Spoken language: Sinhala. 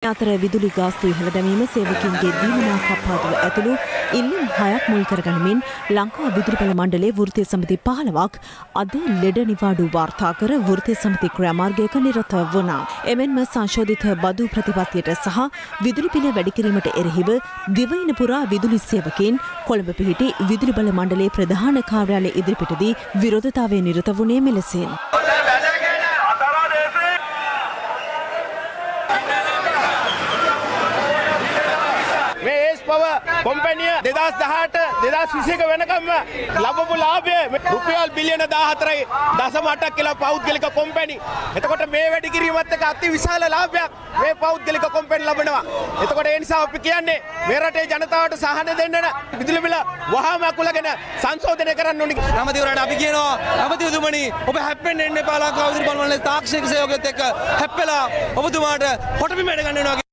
අතර විදුලි ගාස්තු ඉහළ දැමීම සේවකින්ගේ දීමනා කප්පාදුව ඇතුළු ඉල්ලීම් 6ක් මුල් කරගනිමින් ලංකා විදුලි බල මණ්ඩලයේ වෘත්තීය සමිති 15ක් අද ලෙඩ නිවාඩු වාර්තා කර වෘත්තීය සමිති ක්‍රියාමාර්ගයක නිරත වුණා. එමෙන්ම සංශෝධිත බදු ප්‍රතිපත්තියට සහ විදුලි පිළ වැඩි කිරීමට එරෙහිව දිවයින පුරා විදුලි සේවකයන් කොළඹ පිහිටි විදුලි බල මණ්ඩලයේ ප්‍රධාන කාර්යාලය ඉදිරිපිටදී විරෝධතාවයේ නිරත වුණේ මෙලෙසින්. කොම්පැනිය 2018 2021 වෙනකම් ලැබපු ලාභය රුපියල් බිලියන 14.8ක් කියලා පෞද්ගලික කොම්පැනි. එතකොට මේ වැඩි කිරීමත් එක්ක අති විශාල ලාභයක් මේ පෞද්ගලික කොම්පැනි ලබනවා. එතකොට ඒ නිසා අපි කියන්නේ මේ රටේ ජනතාවට සහන දෙන්න විදුලි බිල වහාම අකුලගෙන සංශෝධනය කරන්න ඕනි. අමාත්‍යවරයාට අපි කියනවා අමාත්‍යතුමනි ඔබ හැප්පෙන්න එන්න එපා ලංකාව විදුලි බල මණ්ඩලයේ තාක්ෂණික සහයෝගයත් එක්ක හැප්පෙලා ඔබතුමාට හොටපිමේට ගන්න වෙනවා.